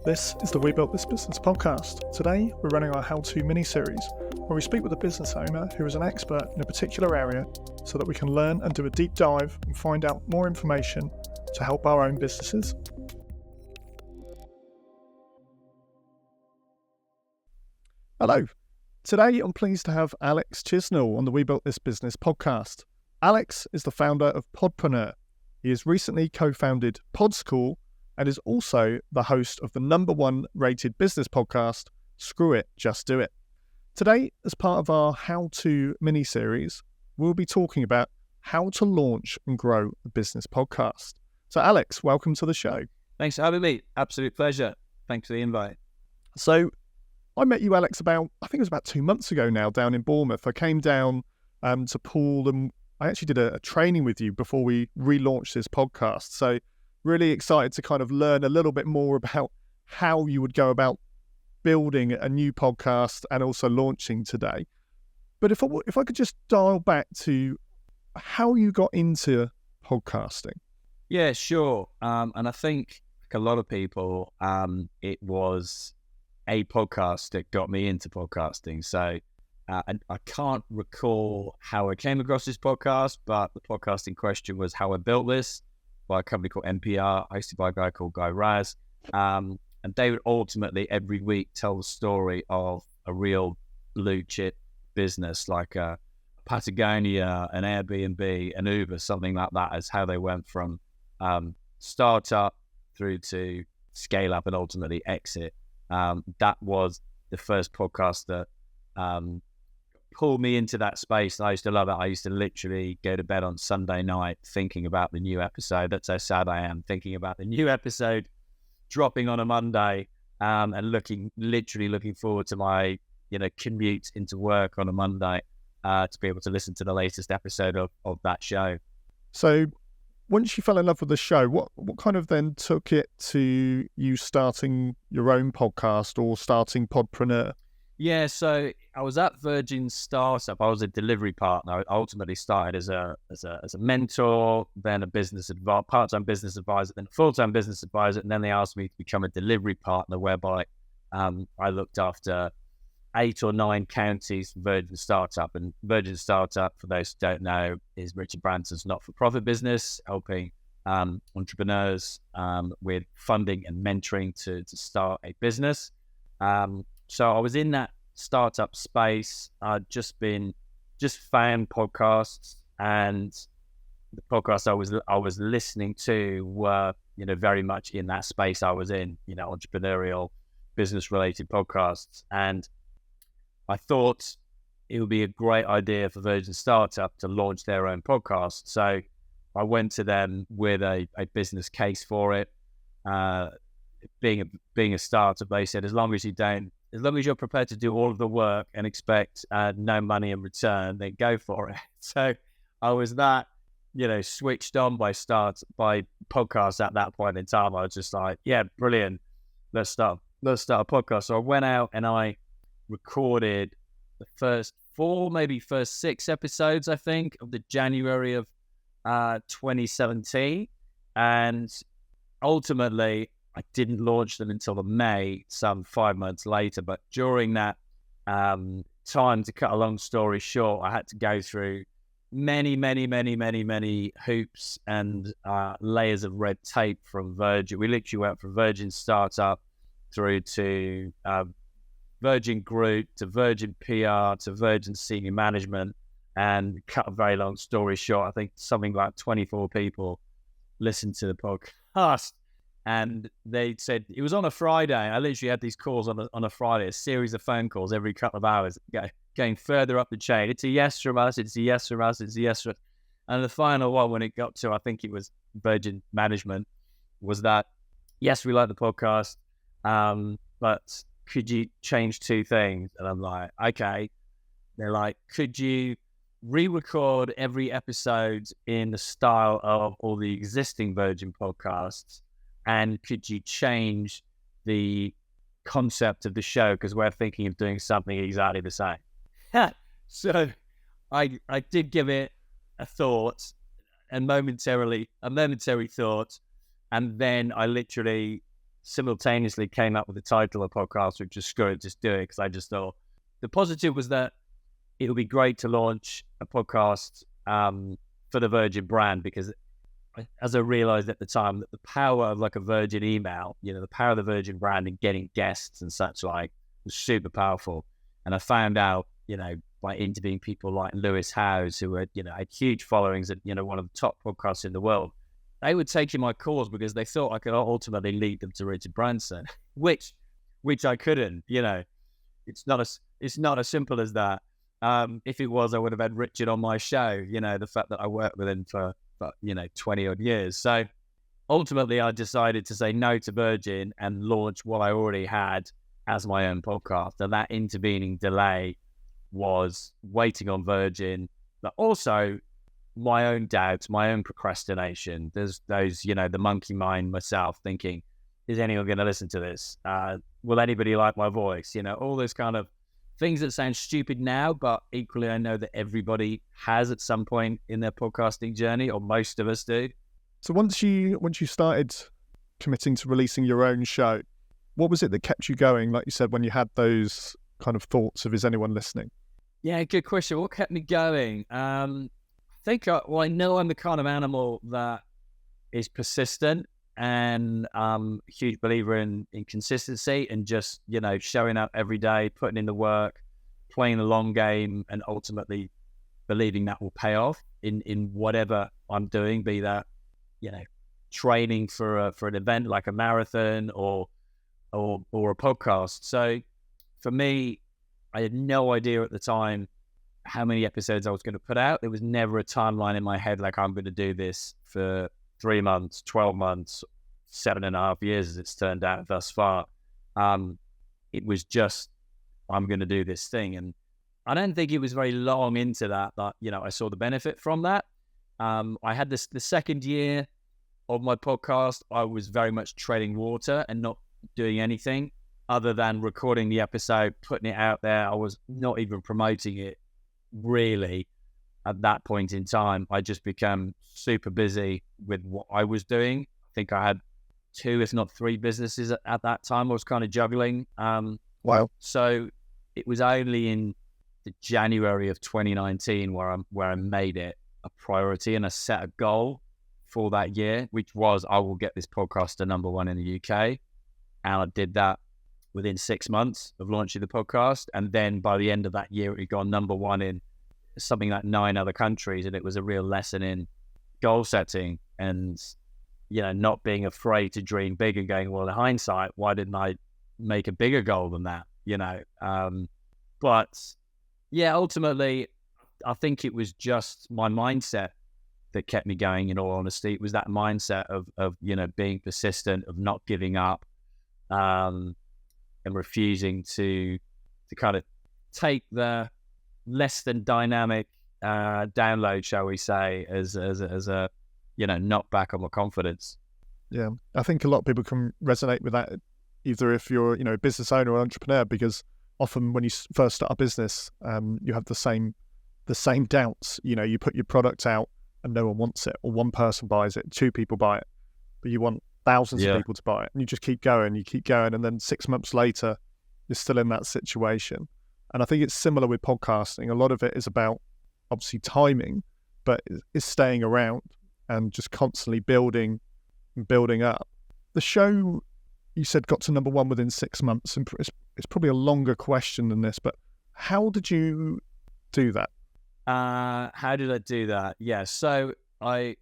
This is the We Built This Business podcast. Today, we're running our how-to mini-series where we speak with a business owner who is an expert in a particular area so that we can learn and do a deep dive and find out more information to help our own businesses. Hello. Today, I'm pleased to have Alex Chisnall on the We Built This Business podcast. Alex is the founder of Podpreneur. He has recently co-founded Pod School and is also the host of the #1 rated business podcast, Screw It, Just Do It. Today, as part of our how-to mini-series, we'll be talking about how to launch and grow a business podcast. So Alex, welcome to the show. Thanks for having me. Absolute pleasure. Thanks for the invite. So I met you, Alex, I think it was about 2 months ago now, down in Bournemouth. I came down to Poole and I actually did a training with you before we relaunched this podcast. So really excited to kind of learn a little bit more about how you would go about building a new podcast and also launching today. But if I could just dial back to how you got into podcasting. Yeah, sure. And I think, like a lot of people, it was a podcast that got me into podcasting. So and I can't recall how I came across this podcast, but the podcast in question was How I Built This by a company called NPR, hosted by a guy called Guy Raz. And they would ultimately every week tell the story of a real blue chip business like a Patagonia, an Airbnb, an Uber, something like that, as how they went from startup through to scale up and ultimately exit. That was the first podcast that pulled me into that space. I used to love it. I used to literally go to bed on Sunday night thinking about the new episode. That's how sad I am, thinking about the new episode dropping on a Monday, and literally looking forward to my commute into work on a Monday to be able to listen to the latest episode of that show. So once you fell in love with the show, what kind of then took it to you starting your own podcast or starting Podpreneur? Yeah, so I was at Virgin Startup. I was a delivery partner. I ultimately started as a mentor, then a part-time business advisor, then a full-time business advisor, and then they asked me to become a delivery partner, whereby I looked after 8 or 9 counties for Virgin Startup. And Virgin Startup, for those who don't know, is Richard Branson's not-for-profit business, helping entrepreneurs with funding and mentoring to start a business. So I was in that startup space. I'd just found podcasts, and the podcasts I was listening to were, very much in that space I was in, entrepreneurial, business related podcasts. And I thought it would be a great idea for Virgin Startup to launch their own podcast. So I went to them with a business case for it. Being a startup, they said, as long as you're prepared to do all of the work and expect no money in return, then go for it. So I was that, switched on by podcasts at that point in time. I was just like, yeah, brilliant. Let's start a podcast. So I went out and I recorded the first 6 episodes, I think, of the January of 2017. And ultimately, I didn't launch them until the May, some 5 months later. But during that time, to cut a long story short, I had to go through many hoops and layers of red tape from Virgin. We literally went from Virgin Startup through to Virgin Group, to Virgin PR, to Virgin Senior Management. And cut a very long story short, I think something like 24 people listened to the podcast. And they said it was on a Friday. I literally had these calls on a Friday, a series of phone calls every couple of hours, going further up the chain. It's a yes from us. It's a yes from us. It's a yes from. And the final one, when it got to, I think it was Virgin Management, was that yes, we like the podcast, but could you change 2 things? And I'm like, okay. They're like, could you re-record every episode in the style of all the existing Virgin podcasts? And could you change the concept of the show? Because we're thinking of doing something exactly the same. So I did give it a thought, a momentary thought. And then I literally simultaneously came up with the title of the podcast, which just screw it, just do it, because I just thought the positive was that it would be great to launch a podcast for the Virgin brand, because as I realized at the time that the power of like a Virgin email, the power of the Virgin brand and getting guests and such like was super powerful. And I found out, by interviewing people like Lewis Howes, who had huge followings at, one of the top podcasts in the world, they were taking my calls because they thought I could ultimately lead them to Richard Branson, which I couldn't. It's not as simple as that. If it was, I would have had Richard on my show. The fact that I worked with him for 20 odd years. So ultimately, I decided to say no to Virgin and launch what I already had as my own podcast. And that intervening delay was waiting on Virgin, but also my own doubts, my own procrastination. There's those, the monkey mind myself thinking, is anyone going to listen to this? Will anybody like my voice? All those kind of things that sound stupid now, but equally I know that everybody has at some point in their podcasting journey, or most of us do. So once you started committing to releasing your own show, what was it that kept you going? Like you said, when you had those kind of thoughts of, is anyone listening? Yeah, good question. What kept me going? I know I'm the kind of animal that is persistent, and a huge believer in consistency and just, showing up every day, putting in the work, playing the long game, and ultimately believing that will pay off in whatever I'm doing, be that, training for an event like a marathon or a podcast. So for me, I had no idea at the time how many episodes I was going to put out. There was never a timeline in my head like I'm going to do this for 3 months, 12 months, 7.5 years, as it's turned out thus far. It was just, I'm going to do this thing. And I don't think it was very long into that, I saw the benefit from that. I had the second year of my podcast, I was very much treading water and not doing anything other than recording the episode, putting it out there. I was not even promoting it really at that point in time. I just became super busy with what I was doing. I think I had 2, if not 3 businesses at that time I was kind of juggling. Wow. So it was only in the January of 2019 where I made it a priority, and I set a goal for that year, which was I will get this podcast to number 1 in the UK. And I did that within 6 months of launching the podcast. And then by the end of that year, it had gone number 1 in something like 9 other countries. And it was a real lesson in goal setting and, not being afraid to dream big and going, well, in hindsight, why didn't I make a bigger goal than that? But yeah, ultimately, I think it was just my mindset that kept me going, in all honesty. It was that mindset of being persistent, of not giving up, and refusing to kind of take the less than dynamic download, shall we say, as a knockback on my confidence. Yeah, I think a lot of people can resonate with that, either if you're a business owner or entrepreneur, because often when you first start a business, you have the same doubts. You put your product out and no one wants it, or one person buys it, 2 people buy it, but you want thousands of people to buy it, and you just keep going, and then 6 months later, you're still in that situation. And I think it's similar with podcasting. A lot of it is about obviously timing, but it's staying around and just constantly building up. The show, you said, got to number 1 within 6 months, and it's probably a longer question than this, but how did you do that? How did I do that? Yeah, so I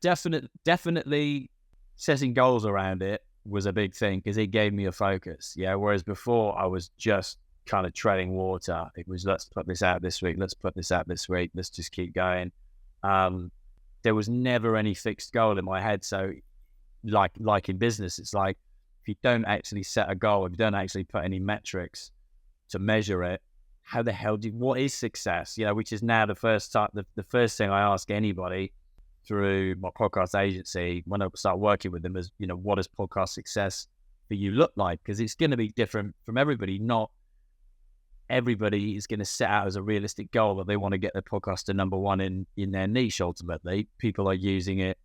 definitely setting goals around it was a big thing, because it gave me a focus. Yeah, whereas before I was just kind of treading water. It was, let's put this out this week, let's put this out this week, let's just keep going. There was never any fixed goal in my head. So like in business, it's like, if you don't actually set a goal, if you don't actually put any metrics to measure it, how the hell what is success? Which is now the first thing I ask anybody through my podcast agency when I start working with them is, what does podcast success for you look like? Because it's going to be different from everybody. Not everybody is going to set out as a realistic goal that they want to get their podcast to number 1 in their niche. Ultimately, people are using it,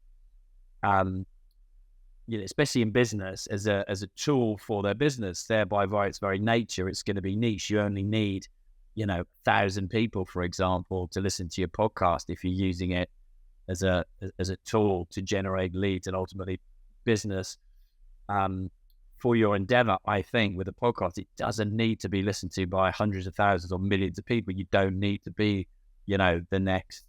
especially in business, as a tool for their business. Thereby, by its very nature, it's going to be niche. You only need, 1,000 people, for example, to listen to your podcast if you're using it as a tool to generate leads and ultimately business. For your endeavor, I think with a podcast, it doesn't need to be listened to by hundreds of thousands or millions of people. You don't need to be, the next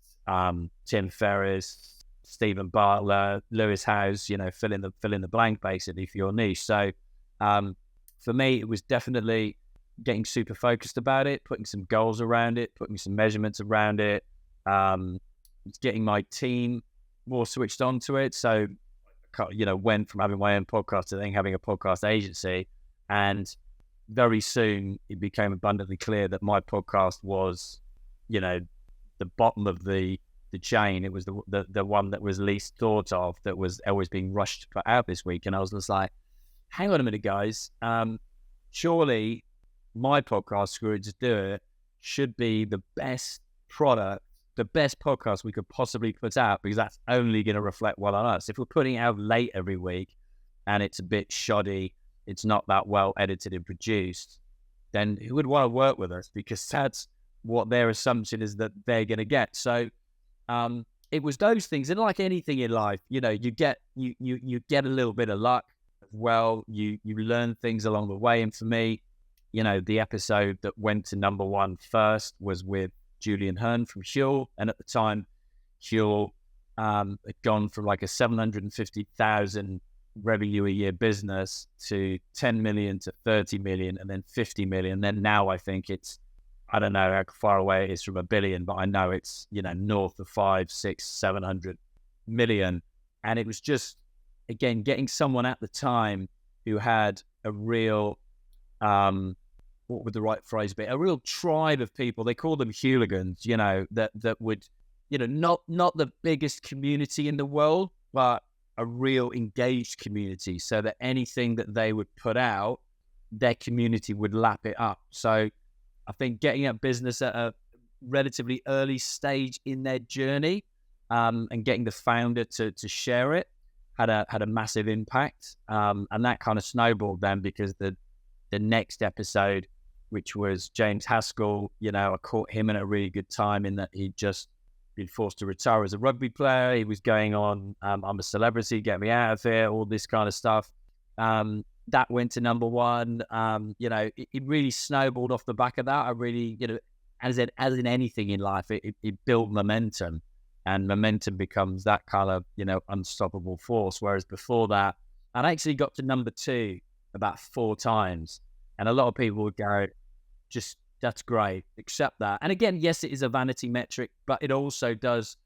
Tim Ferriss, Stephen Bartlett, Lewis Howes, fill in the blank basically for your niche. So for me, it was definitely getting super focused about it, putting some goals around it, putting some measurements around it, getting my team more switched on to it. So went from having my own podcast to then having a podcast agency, and very soon it became abundantly clear that my podcast was, the bottom of the chain. It was the one that was least thought of, that was always being rushed to put out this week. And I was just like, hang on a minute, guys. Surely my podcast, Screw It, Just Do It, should be the best product, the best podcast we could possibly put out, because that's only going to reflect well on us. If we're putting it out late every week and it's a bit shoddy, it's not that well edited and produced, then who would want to work with us? Because that's what their assumption is that they're going to get. So it was those things. And like anything in life, you get a little bit of luck as well. You learn things along the way. And for me, the episode that went to number one first was with Julian Hearn from Huel. And at the time, Huel had gone from like a 750,000 revenue a year business to 10 million to 30 million and then 50 million. Then now I think it's, I don't know how far away it is from a billion, but I know it's, north of 500, 600, 700 million. And it was just, again, getting someone at the time who had a real, what would the right phrase be? A real tribe of people. They call them hooligans, that would, not the biggest community in the world, but a real engaged community, so that anything that they would put out, their community would lap it up. So I think getting a business at a relatively early stage in their journey, and getting the founder to share it had a massive impact. And that kind of snowballed then, because the next episode, which was James Haskell, I caught him in a really good time, in that he'd just been forced to retire as a rugby player. He was going on, I'm a celebrity, get me out of here, all this kind of stuff. That went to number one. It really snowballed off the back of that. I really, as in anything in life, it built momentum, and momentum becomes that kind of, unstoppable force. Whereas before that, I'd actually got to number two about 4 times. And a lot of people would go, just, that's great, accept that. And again, yes, it is a vanity metric, but it also does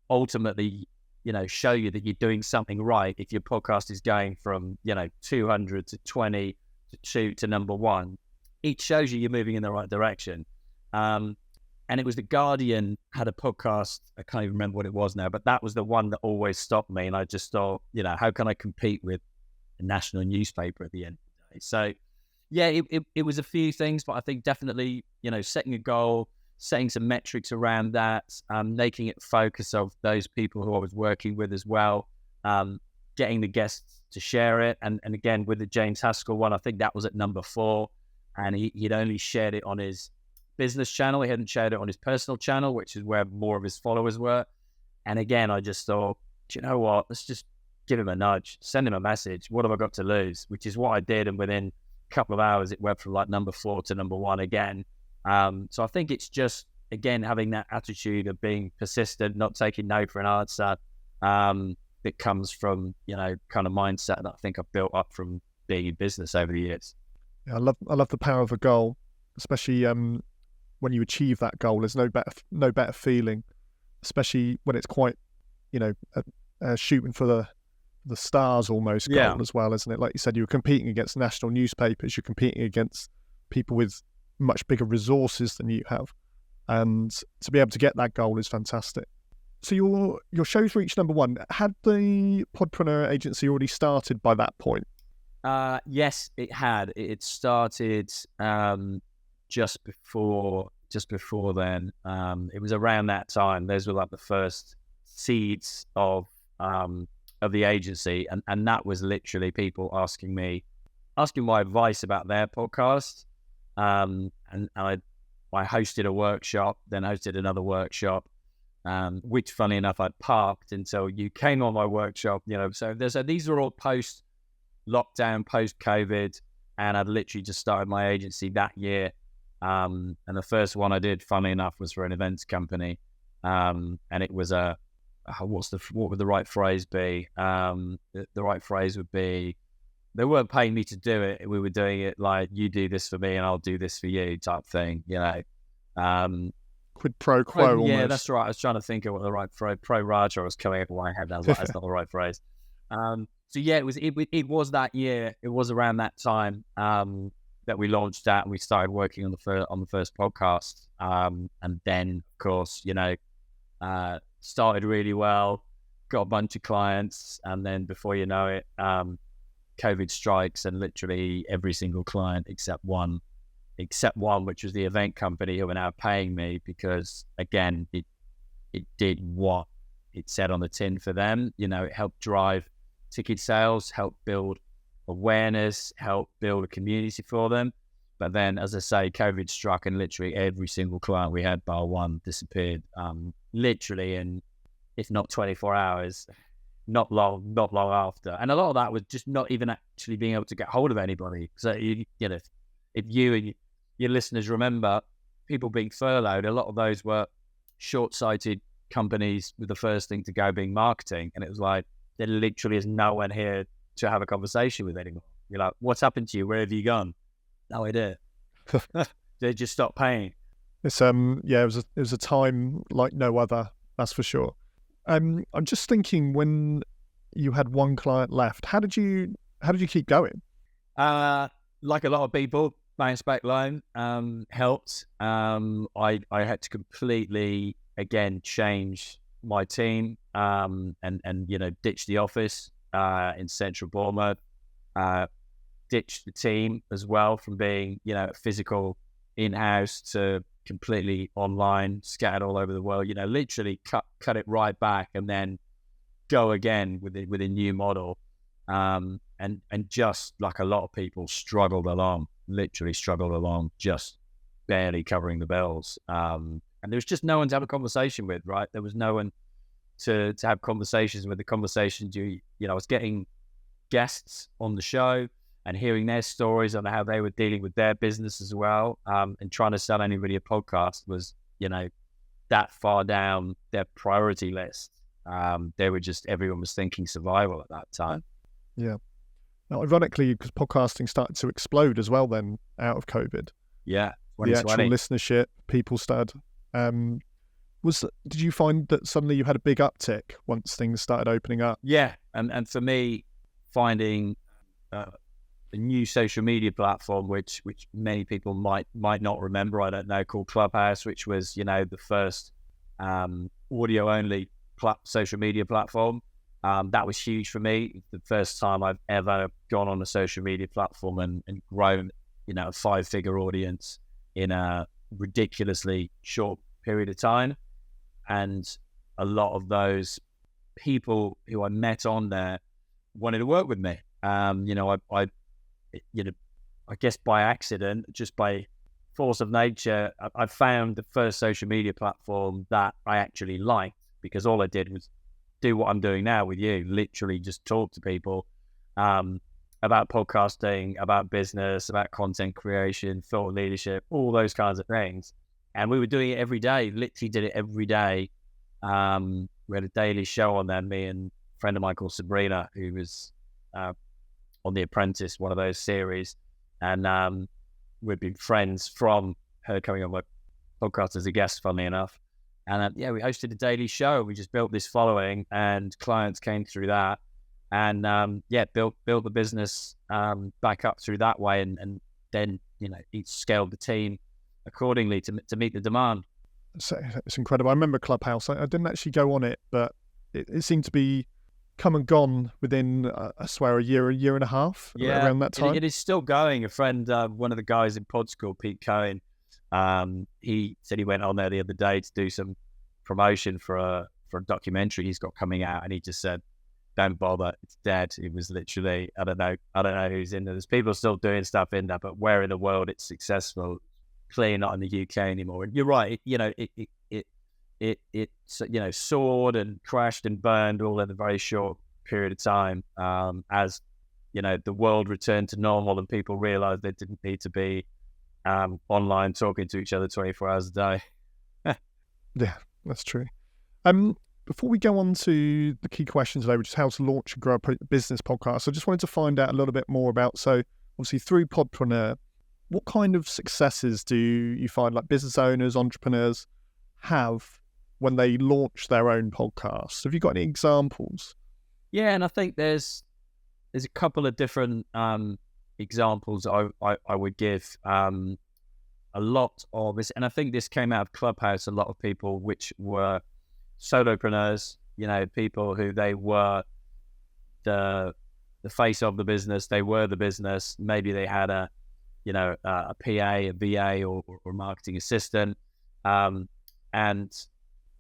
ultimately, show you that you're doing something right. If your podcast is going from, 200 to 20 to 2 to number one, it shows you're moving in the right direction. And it was The Guardian had a podcast. I can't even remember what it was now, but that was the one that always stopped me. And I just thought, how can I compete with a national newspaper at the end of the day? So yeah, it was a few things, but I think definitely, setting a goal, setting some metrics around that, making it focus of those people who I was working with as well, getting the guests to share it. And again, with the James Haskell one, I think that was at number 4, and he'd only shared it on his business channel. He hadn't shared it on his personal channel, which is where more of his followers were. And again, I just thought, do you know what? Let's just give him a nudge, send him a message. What have I got to lose? Which is what I did. And within couple of hours, it went from like number 4 to number 1 again. So I think it's just, again, having that attitude of being persistent, not taking no for an answer, that comes from, kind of mindset that I think I've built up from being in business over the years. Yeah, I love the power of a goal, especially when you achieve that goal. There's no better feeling, especially when it's quite, shooting for the stars almost goal as well, isn't it? Like you said, you're competing against national newspapers, you're competing against people with much bigger resources than you have, and to be able to get that goal is fantastic. So your show's reached number 1. Had the Podpreneur agency already started by that point? Yes, it had. It started just before then. It was around that time. Those were like the first seeds of of the agency, and that was literally people asking my advice about their podcast. And I hosted a workshop, then hosted another workshop, which, funny enough, I parked until you came on my workshop. So these are all post lockdown, post COVID, and I'd literally just started my agency that year. And the first one I did, funny enough, was for an events company, and it was what would the right phrase be? The right phrase would be, they weren't paying me to do it. We were doing it like, you do this for me and I'll do this for you type thing, Quid pro quo almost. Yeah, that's right. I was trying to think of what the right phrase, pro rata was coming up in my head. I was like, that's not the right phrase. So yeah, it was that year. It was around that time that we launched that, and we started working on the first podcast. And then, of course, started really well, got a bunch of clients, and then before you know it, COVID strikes, and literally every single client except one, which was the event company, who are now paying me because, again, it did what it said on the tin for them. It helped drive ticket sales, helped build awareness, helped build a community for them. But then, as I say, COVID struck, and literally every single client we had, bar one, disappeared. Literally in, if not 24 hours, not long after. And a lot of that was just not even actually being able to get hold of anybody. So if you and your listeners remember people being furloughed, a lot of those were short-sighted companies with the first thing to go being marketing. And it was like, there literally is no one here to have a conversation with anymore. You're like, what's happened to you? Where have you gone? No idea. They just stopped paying. It's it was a time like no other, that's for sure. I'm just thinking, when you had one client left, how did you keep going? Like a lot of people, bounce back loan helped. I had to completely, again, change my team and ditch the office in central Bournemouth, ditch the team as well, from being physical in-house to completely online, scattered all over the world. Literally cut it right back, and then go again with a new model. And just like a lot of people, literally struggled along, just barely covering the bills. And there was just no one to have a conversation with, right? There was no one to have conversations with. The conversations I was getting guests on the show and hearing their stories on how they were dealing with their business as well. And trying to sell anybody a podcast was, that far down their priority list. Everyone was thinking survival at that time. Yeah. Now, ironically, because podcasting started to explode as well then out of COVID. Yeah. The actual listenership, people started. Did you find that suddenly you had a big uptick once things started opening up? Yeah. And for me, finding a new social media platform, which many people might not remember, I don't know, called Clubhouse, which was, the first audio only social media platform. That was huge for me. The first time I've ever gone on a social media platform and grown, a 5-figure audience in a ridiculously short period of time. And a lot of those people who I met on there wanted to work with me. I guess by accident, just by force of nature, I found the first social media platform that I actually liked, because all I did was do what I'm doing now with you, literally just talk to people about podcasting, about business, about content creation, thought leadership, all those kinds of things. And we were doing it every day, literally did it every day. We had a daily show on there, me and a friend of mine called Sabrina, who was on The Apprentice, one of those series. And we'd been friends from her coming on my podcast as a guest, funnily enough. And we hosted a daily show. We just built this following, and clients came through that. And built the business back up through that way. And then, each scaled the team accordingly to meet the demand. It's incredible. I remember Clubhouse. I didn't actually go on it, but it seemed to be come and gone within, I swear, a year and a half, around that time. It is still going. A friend, one of the guys in Pod School, Pete Cohen, he said he went on there the other day to do some promotion for a documentary he's got coming out, and he just said, don't bother, it's dead. It was literally, I don't know who's in there. There's people still doing stuff in there, but where in the world it's successful, clearly not in the UK anymore. And you're right, it soared and crashed and burned all in a very short period of time, as the world returned to normal and people realized they didn't need to be online talking to each other 24 hours a day. Yeah, that's true. Before we go on to the key questions today, which is how to launch and grow a business podcast, I just wanted to find out a little bit more about, so obviously through Podpreneur, what kind of successes do you find like business owners, entrepreneurs have when they launch their own podcast? Have you got any examples? Yeah, and I think there's a couple of different examples I would give. A lot of this, and I think this came out of Clubhouse, a lot of people which were solopreneurs, people who they were the face of the business, they were the business. Maybe they had a PA, a VA or marketing assistant, and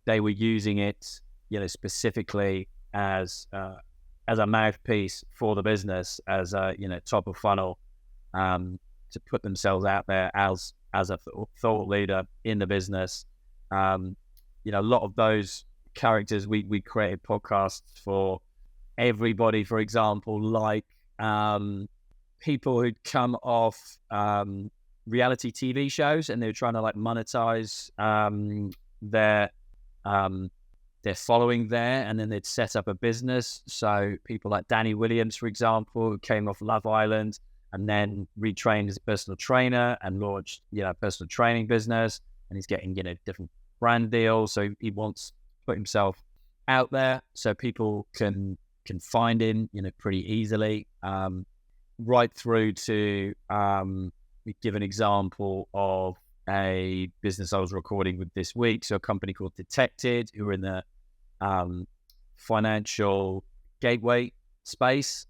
they were using it, specifically as a mouthpiece for the business, as a top of funnel, to put themselves out there as a thought leader in the business. A lot of those characters, we created podcasts for everybody. For example, like people who'd come off reality TV shows and they were trying to monetize their following there, and then they'd set up a business. So people like Danny Williams, for example, who came off Love Island and then retrained as a personal trainer and launched, a personal training business, and he's getting, different brand deals. So he wants to put himself out there so people can find him, pretty easily. Right through to, we give an example of a business I was recording with this week. So a company called Detected, who are in the financial gateway space.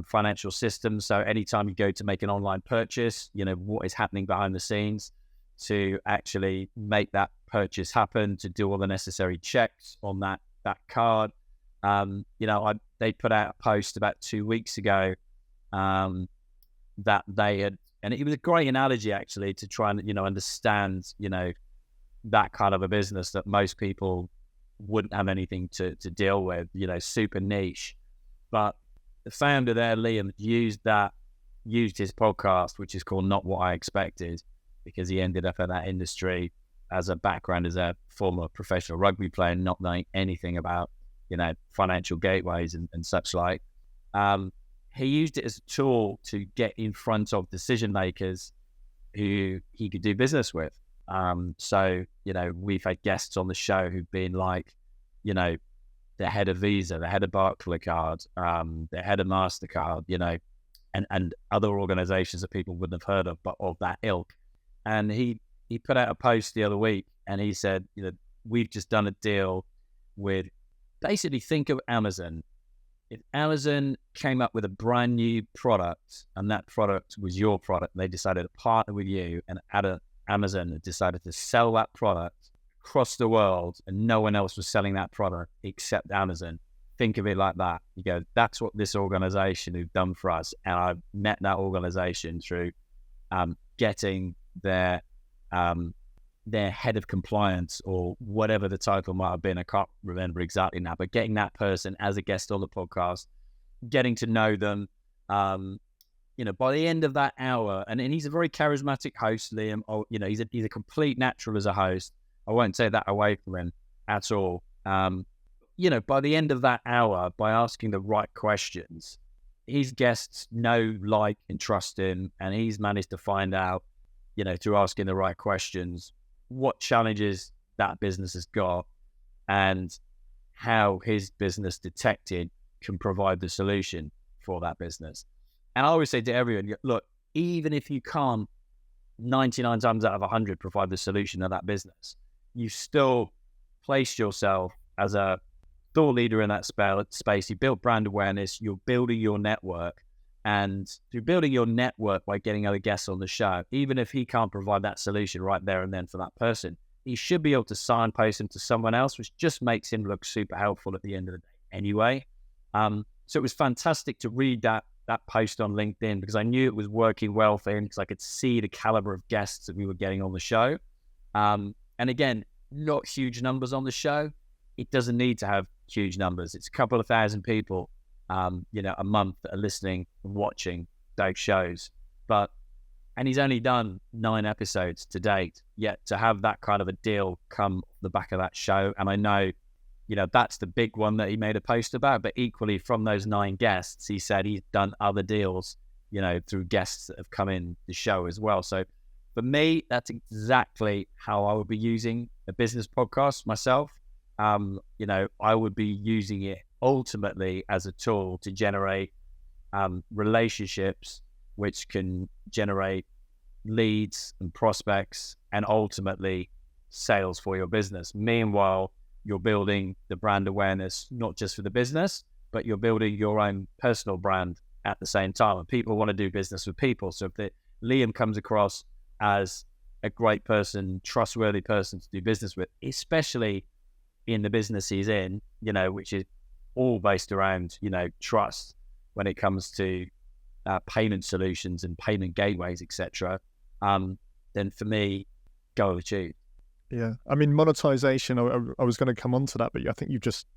Financial systems. So anytime you go to make an online purchase, what is happening behind the scenes to actually make that purchase happen, to do all the necessary checks on that card. They put out a post about 2 weeks ago that they had, and it was a great analogy actually to try and, understand, that kind of a business that most people wouldn't have anything to deal with, super niche. But the founder there, Liam, used his podcast, which is called Not What I Expected, because he ended up in that industry as a background as a former professional rugby player, not knowing anything about, financial gateways and such like. He used it as a tool to get in front of decision makers who he could do business with. So, we've had guests on the show who've been like, the head of Visa, the head of Barclaycard, the head of MasterCard, and other organizations that people wouldn't have heard of, but of that ilk. And he put out a post the other week and he said, we've just done a deal with, basically think of Amazon. If Amazon came up with a brand new product and that product was your product, they decided to partner with you, and Amazon decided to sell that product across the world and no one else was selling that product except Amazon. Think of it like that. You go, that's what this organization have done for us. And I've met that organization through getting their head of compliance, or whatever the title might have been. I can't remember exactly now, but getting that person as a guest on the podcast, getting to know them, by the end of that hour, and he's a very charismatic host, Liam. He's a complete natural as a host. I won't take that away from him at all. By the end of that hour, by asking the right questions, his guests know, like, and trust him, and he's managed to find out, through asking the right questions, what challenges that business has got and how his business, Detected, can provide the solution for that business. And I always say to everyone, look, even if you can't 99 times out of 100 provide the solution to that business, you still placed yourself as a thought leader in that space. You built brand awareness, you're building your network, and through building your network by getting other guests on the show, even if he can't provide that solution right there and then for that person, he should be able to signpost him to someone else, which just makes him look super helpful at the end of the day. anyway. So it was fantastic to read that post on LinkedIn, because I knew it was working well for him, because I could see the caliber of guests that we were getting on the show. And again, not huge numbers on the show. It doesn't need to have huge numbers. It's a couple of thousand people, a month that are listening and watching those shows. And he's only done 9 episodes to date, yet to have that kind of a deal come off the back of that show. And I know, that's the big one that he made a post about, but equally from those 9 guests, he said he's done other deals, through guests that have come in the show as well. So for me, that's exactly how I would be using a business podcast myself. I would be using it ultimately as a tool to generate relationships, which can generate leads and prospects and ultimately sales for your business. Meanwhile, you're building the brand awareness, not just for the business, but you're building your own personal brand at the same time. And people want to do business with people. So if Liam comes across as a great person, trustworthy person to do business with, especially in the business he's in, which is all based around, trust when it comes to payment solutions and payment gateways, etc., then for me, go achieve. Yeah, I mean, monetization, I was going to come on to that, but I think you've just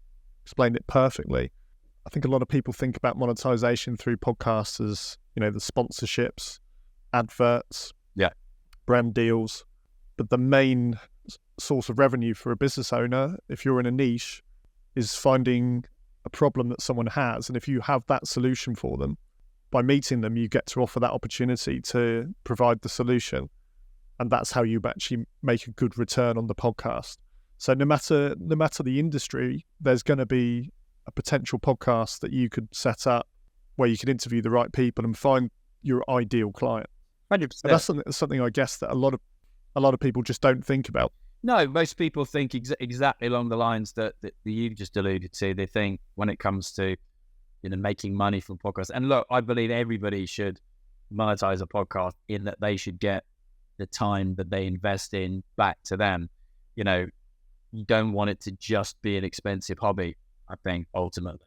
explained it perfectly. I think a lot of people think about monetization through podcasts as, the sponsorships, adverts, brand deals, but the main source of revenue for a business owner, if you're in a niche, is finding a problem that someone has. And if you have that solution for them, by meeting them, you get to offer that opportunity to provide the solution. And that's how you actually make a good return on the podcast. So no matter the industry, there's going to be a potential podcast that you could set up where you could interview the right people and find your ideal client. 100%. And that's something I guess that a lot of people just don't think about. No, most people think exactly along the lines that you just alluded to. They think when it comes to making money from podcasts. And look, I believe everybody should monetize a podcast, in that they should get the time that they invest in back to them. You don't want it to just be an expensive hobby, I think, ultimately.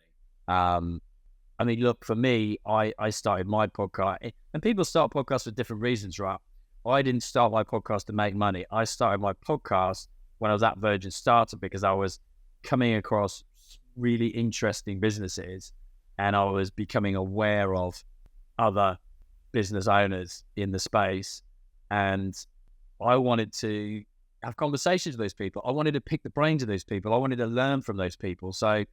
Look, for me, I started my podcast, and people start podcasts for different reasons, right? I didn't start my podcast to make money. I started my podcast when I was at Virgin Startup, because I was coming across really interesting businesses, and I was becoming aware of other business owners in the space. And I wanted to have conversations with those people. I wanted to pick the brains of those people. I wanted to learn from those people. So,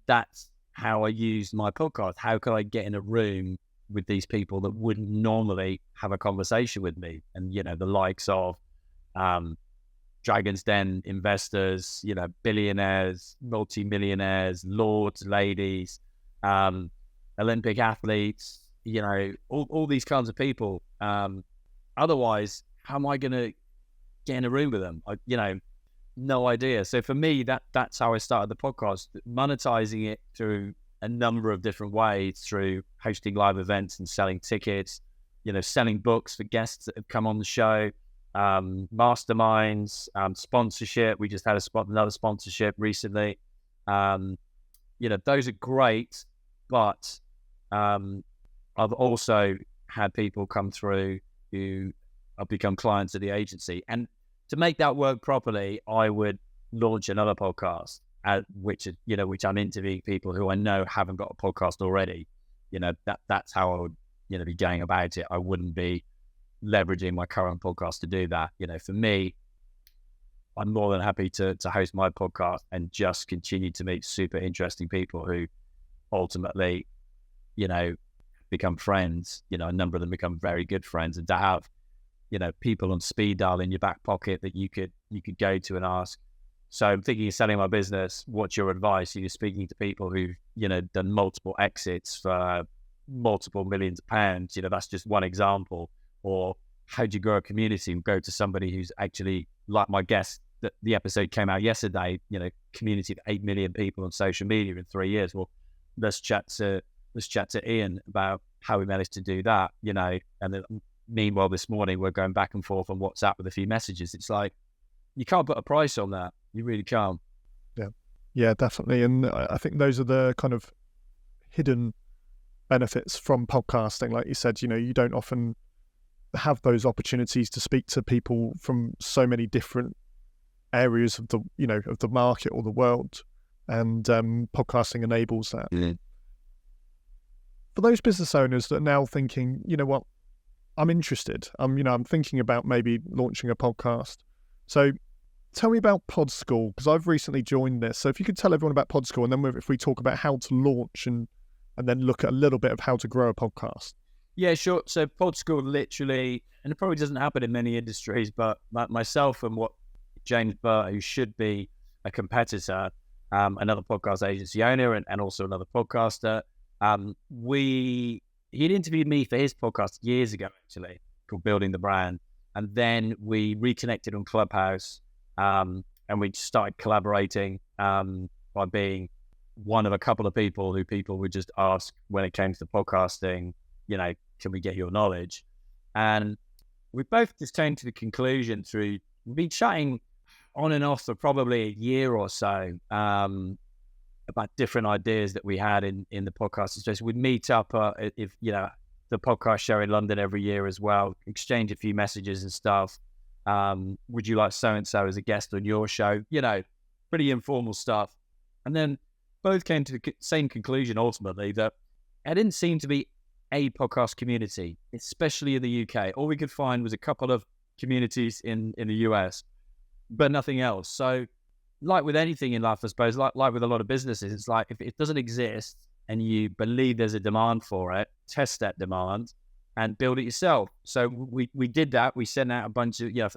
that's how I used my podcast. How could I get in a room with these people that wouldn't normally have a conversation with me? And, the likes of Dragon's Den investors, billionaires, multi-millionaires, lords, ladies, Olympic athletes, all these kinds of people. Otherwise, how am I going to get in a room with them? No idea. So for me, that's how I started the podcast, monetizing it through a number of different ways, through hosting live events and selling tickets, selling books for guests that have come on the show, masterminds, sponsorship. We just had another sponsorship recently. Those are great, but I've also had people come through who have become clients of the agency. And to make that work properly, I would launch another podcast, which I'm interviewing people who I know haven't got a podcast already. That's how I would, be going about it. I wouldn't be leveraging my current podcast to do that. For me, I'm more than happy to host my podcast and just continue to meet super interesting people who ultimately, become friends. A number of them become very good friends, and to have, people on speed dial in your back pocket that you could go to and ask. So I'm thinking of selling my business. What's your advice? You're speaking to people who've, done multiple exits for multiple millions of pounds. That's just one example. Or how do you grow a community? And go to somebody who's actually, like my guest, that the episode came out yesterday, community of 8 million people on social media in 3 years. Well, let's chat to Ian about how we managed to do that, and then meanwhile, this morning, we're going back and forth on WhatsApp with a few messages. It's like, you can't put a price on that. You really can't. Yeah. Yeah, definitely. And I think those are the kind of hidden benefits from podcasting. Like you said, you don't often have those opportunities to speak to people from so many different areas of the market or the world. And podcasting enables that. Yeah. For those business owners that are now thinking, you know what, I'm interested. I'm thinking about maybe launching a podcast. So tell me about Pod School, because I've recently joined this. So if you could tell everyone about Pod School, and then if we talk about how to launch and then look at a little bit of how to grow a podcast. Yeah, sure. So Pod School literally, and it probably doesn't happen in many industries, but myself and what James Burt, who should be a competitor, another podcast agency owner and also another podcaster, he'd interviewed me for his podcast years ago, actually, called Building the Brand. And then we reconnected on Clubhouse, and we started collaborating by being one of a couple of people who people would just ask when it came to podcasting, can we get your knowledge? And we both just came to the conclusion we've been chatting on and off for probably a year or so about different ideas that we had in the podcast space. We'd meet up if the podcast show in London every year as well, exchange a few messages and stuff. Would you like so-and-so as a guest on your show? Pretty informal stuff. And then both came to the same conclusion ultimately that there didn't seem to be a podcast community, especially in the UK. All we could find was a couple of communities in the US, but nothing else. So like with anything in life, I suppose, like with a lot of businesses, it's like if it doesn't exist and you believe there's a demand for it, test that demand and build it yourself. So we did that. We sent out a bunch of, I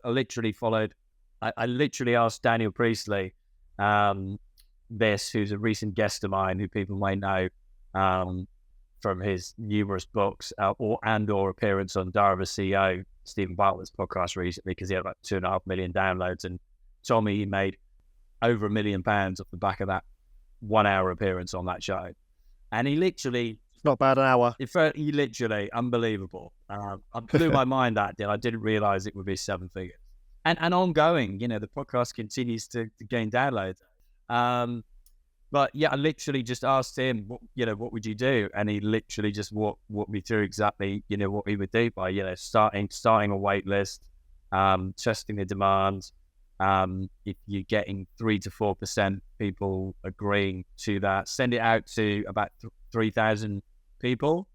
literally asked Daniel Priestley, who's a recent guest of mine who people may know from his numerous books or appearance on Diary of a CEO, Stephen Bartlett's podcast recently, because he had about 2.5 million downloads, and told me he made over £1 million off the back of that 1 hour appearance on that show. And he literally... It's not bad an hour. He literally, unbelievable. I blew my mind that day. I didn't realize it would be 7 figures. And ongoing, the podcast continues to gain downloads. But yeah, I literally just asked him, what would you do? And he literally just walked me through exactly, what he would do by, starting a wait list, testing the demand. If you're getting 3 to 4% people agreeing to that, send it out to about 3,000 people.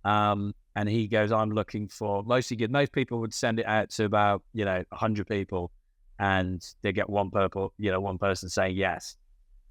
And he goes, I'm looking for mostly good. Most people would send it out to about, 100 people, and they get one person saying yes.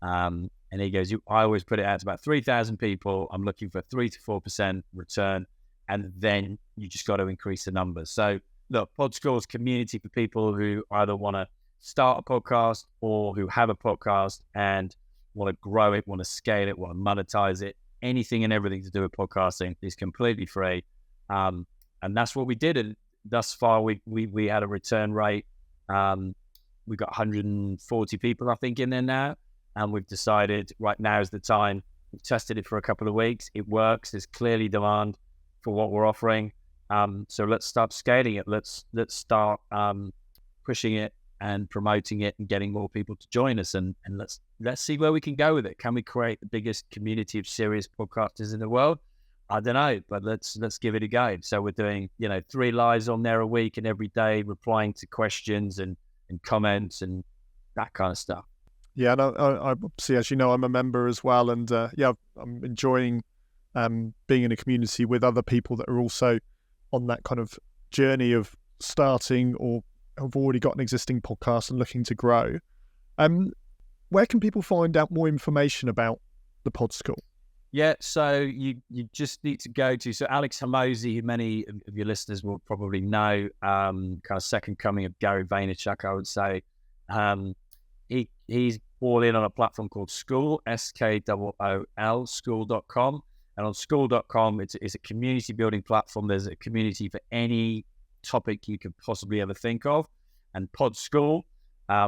And he goes, I always put it out to about 3,000 people. I'm looking for 3 to 4% return. And then you just got to increase the numbers. So look, Pod School is community for people who either want to start a podcast or who have a podcast and want to grow it, want to scale it, want to monetize it. Anything and everything to do with podcasting is completely free. And that's what we did. And thus far, we had a return rate. We've got 140 people, I think, in there now. And we've decided right now is the time. We've tested it for a couple of weeks. It works. There's clearly demand for what we're offering. So let's start scaling it. Let's start pushing it and promoting it and getting more people to join us. And let's see where we can go with it. Can we create the biggest community of serious podcasters in the world? I don't know, but let's give it a go. So we're doing 3 lives on there a week and every day, replying to questions and comments and that kind of stuff. Yeah, and I obviously, as you know, I'm a member as well, and I'm enjoying being in a community with other people that are also on that kind of journey of starting or have already got an existing podcast and looking to grow. Where can people find out more information about the Pod School? Yeah, so you just need to go to, so Alex Hormozi, who many of your listeners will probably know, kind of second coming of Gary Vaynerchuk, I would say. He's all in on a platform called School, SKOOL, school.com. And on school.com, it's a community building platform. There's a community for any topic you could possibly ever think of. And Pod School,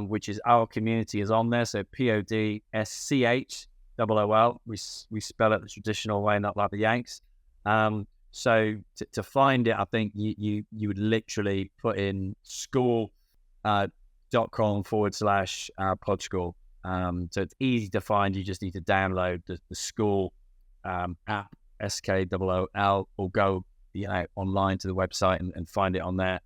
which is our community, is on there. So PODSCHOOL. We spell it the traditional way, not like the Yanks. So to find it, I think you would literally put in school.com/Pod School. So it's easy to find. You just need to download the school app, SKOOL, or go online to the website and find it on there.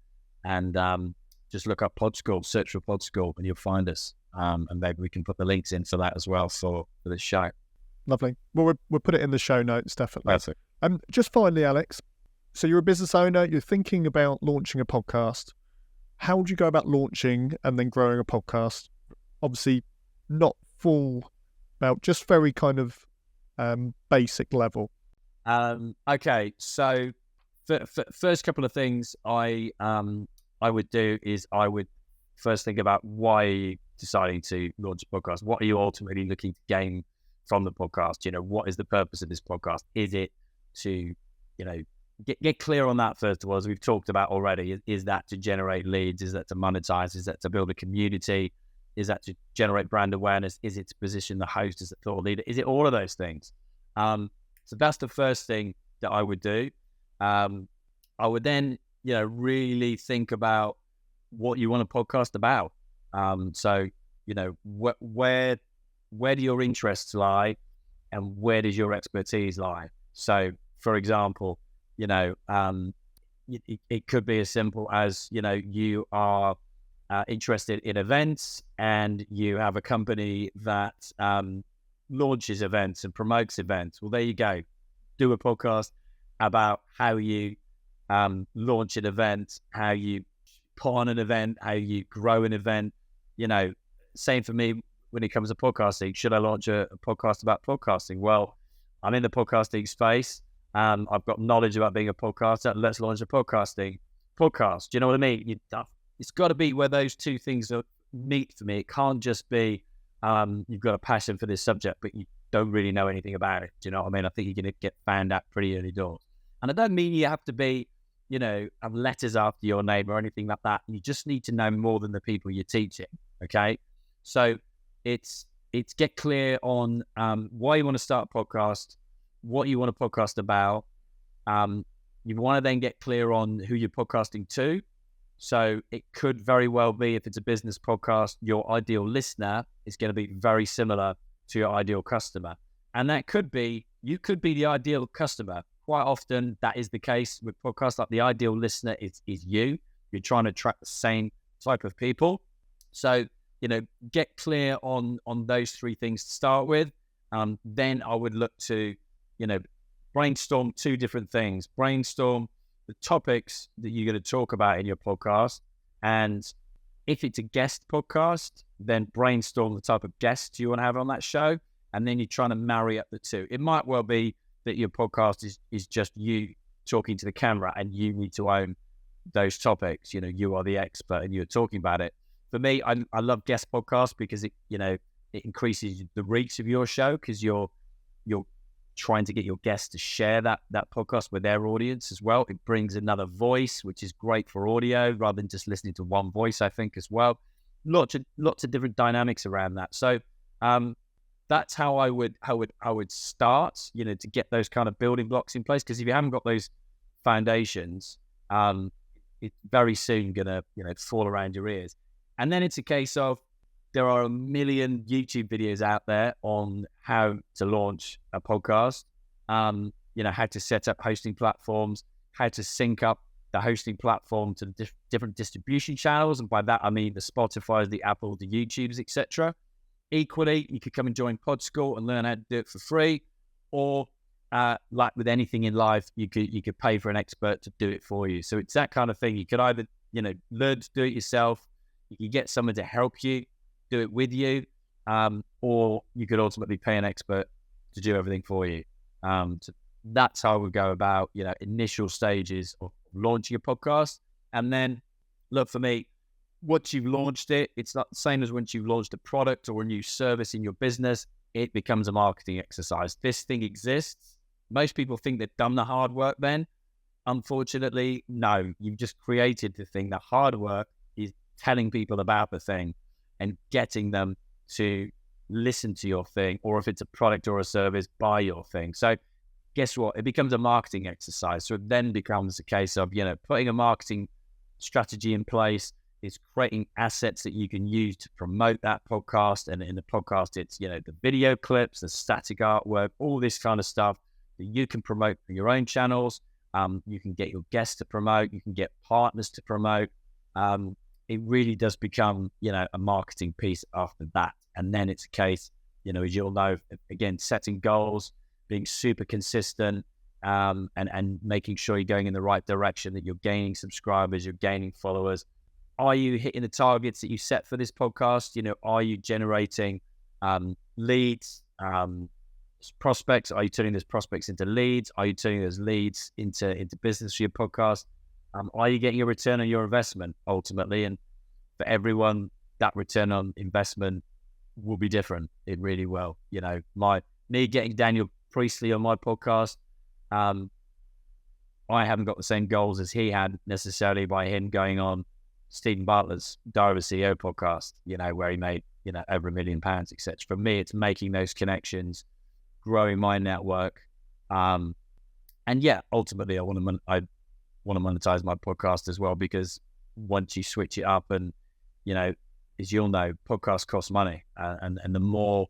And just look up Pod School, search for Pod School, and you'll find us. And maybe we can put the links in for that as well for this show. Lovely. Well, we'll put it in the show notes, definitely. Perfect. Just finally, Alex, so you're a business owner, you're thinking about launching a podcast. How would you go about launching and then growing a podcast? Obviously, not full, about just very kind of basic level. Okay, so first couple of things I would do is I would first think about why are you deciding to launch a podcast? What are you ultimately looking to gain from the podcast? What is the purpose of this podcast? Is it to, get clear on that first of all, as we've talked about already. Is that to generate leads? Is that to monetize? Is that to build a community? Is that to generate brand awareness? Is it to position the host as a thought leader? Is it all of those things? So that's the first thing that I would do. I would then, really think about what you want to podcast about. So, where do your interests lie and where does your expertise lie? So, for example, it could be as simple as, you are interested in events and you have a company that launches events and promotes events. Well, there you go. Do a podcast about how you launch an event, how you put on an event, how you grow an event. Same for me when it comes to podcasting. Should I launch a podcast about podcasting? Well, I'm in the podcasting space. I've got knowledge about being a podcaster. Let's launch a podcasting podcast. Do you know what I mean? It's got to be where those two things meet for me. It can't just be you've got a passion for this subject, but you don't really know anything about it. Do you know what I mean? I think you're going to get found out pretty early doors. And I don't mean you have to be, have letters after your name or anything like that. You just need to know more than the people you're teaching. Okay. So it's get clear on why you want to start a podcast, what you want to podcast about. You want to then get clear on who you're podcasting to. So it could very well be, if it's a business podcast, your ideal listener is going to be very similar to your ideal customer. And that could be, you could be the ideal customer. Quite often that is the case with podcasts. Like the ideal listener is you. You're trying to attract the same type of people. So, get clear on those three things to start with. Then I would look to, brainstorm two different things. Brainstorm the topics that you're going to talk about in your podcast. And if it's a guest podcast, then brainstorm the type of guests you want to have on that show. And then you're trying to marry up the two. It might well be that your podcast is just you talking to the camera and you need to own those topics. You are the expert and you're talking about it. For me, I love guest podcasts because it increases the reach of your show, because you're trying to get your guests to share that podcast with their audience as well. It brings another voice, which is great for audio rather than just listening to one voice, I think, as well. Lots of different dynamics around that. So that's how I would start, to get those kind of building blocks in place. Because if you haven't got those foundations, it's very soon gonna fall around your ears. And then it's a case of, there are a million YouTube videos out there on how to launch a podcast, how to set up hosting platforms, how to sync up the hosting platform to the different distribution channels. And by that, I mean the Spotify's, the Apple, the YouTubes, etc. Equally, you could come and join Pod School and learn how to do it for free. Or like with anything in life, you could pay for an expert to do it for you. So it's that kind of thing. You could either, learn to do it yourself. You could get someone to help you do it with you, or you could ultimately pay an expert to do everything for you. So that's how we go about, initial stages of launching a podcast. And then, look, for me, once you've launched it, it's not the same as once you've launched a product or a new service in your business. It becomes a marketing exercise. This thing exists. Most people think they've done the hard work then. Unfortunately, no, you've just created the thing. The hard work is telling people about the thing and getting them to listen to your thing, or if it's a product or a service, buy your thing. So guess what? It becomes a marketing exercise. So it then becomes a case of, putting a marketing strategy in place, It's creating assets that you can use to promote that podcast. And in the podcast, it's, the video clips, the static artwork, all this kind of stuff that you can promote for your own channels. You can get your guests to promote. You can get partners to promote. It really does become, a marketing piece after that. And then it's a case, as you'll know, again, setting goals, being super consistent, and making sure you're going in the right direction, that you're gaining subscribers, you're gaining followers. Are you hitting the targets that you set for this podcast? Are you generating leads, prospects? Are you turning those prospects into leads? Are you turning those leads into business for your podcast? Are you getting a return on your investment ultimately? And for everyone, that return on investment will be different. It really will. Me getting Daniel Priestley on my podcast, I haven't got the same goals as he had necessarily by him going on Stephen Bartlett's Diary of a CEO podcast, where he made, over £1 million, etc. For me, it's making those connections, growing my network. And yeah, ultimately I want to monetize my podcast as well, because once you switch it up and, as you'll know, podcasts cost money, and the more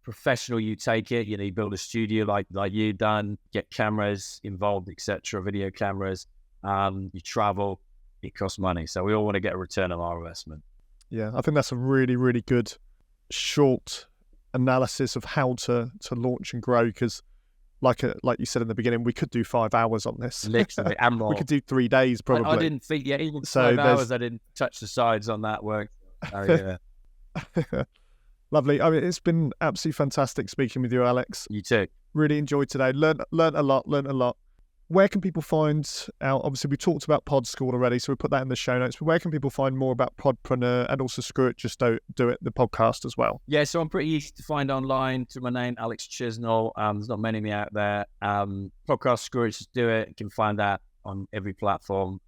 professional you take it, you build a studio like you've done, get cameras involved, etc., video cameras, you travel, it costs money. So we all want to get a return on our investment. Yeah, I think that's a really, really good short analysis of how to launch and grow, because like you said in the beginning, we could do 5 hours on this. Literally, and more. We could do 3 days probably. I didn't think, even 5 hours, I didn't touch the sides on that work. Oh, yeah. Lovely. I mean, it's been absolutely fantastic speaking with you, Alex. You too. Really enjoyed today. Learned a lot. Where can people find out? Obviously, we talked about Pod School already, so we put that in the show notes. But where can people find more about Podpreneur and also Screw It, Just Do It, the podcast as well? Yeah, so I'm pretty easy to find online through my name, Alex Chisnall. There's not many of me out there. Podcast Screw It, Just Do It. You can find that on every platform,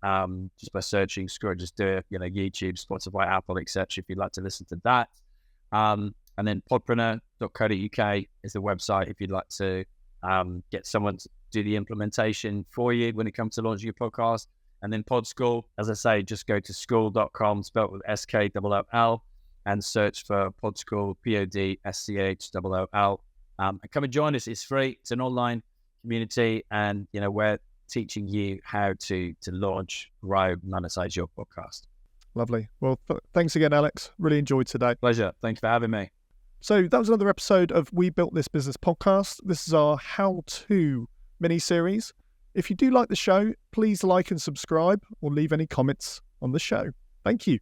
just by searching Screw It, Just Do It. YouTube, Spotify, Apple, etc. If you'd like to listen to that. And then podpreneur.co.uk is the website if you'd like to get someone to do the implementation for you when it comes to launching your podcast. And then Pod School, as I say, just go to school.com, spelled with SKOOL, and search for Pod School, PODSCHOOL. And come and join us. It's free. It's an online community, and we're teaching you how to launch, grow, monetize your podcast. Lovely. Well, thanks again, Alex. Really enjoyed today. Pleasure. Thanks for having me. So that was another episode of We Built This Business podcast. This is our how-to mini-series. If you do like the show, please like and subscribe or leave any comments on the show. Thank you.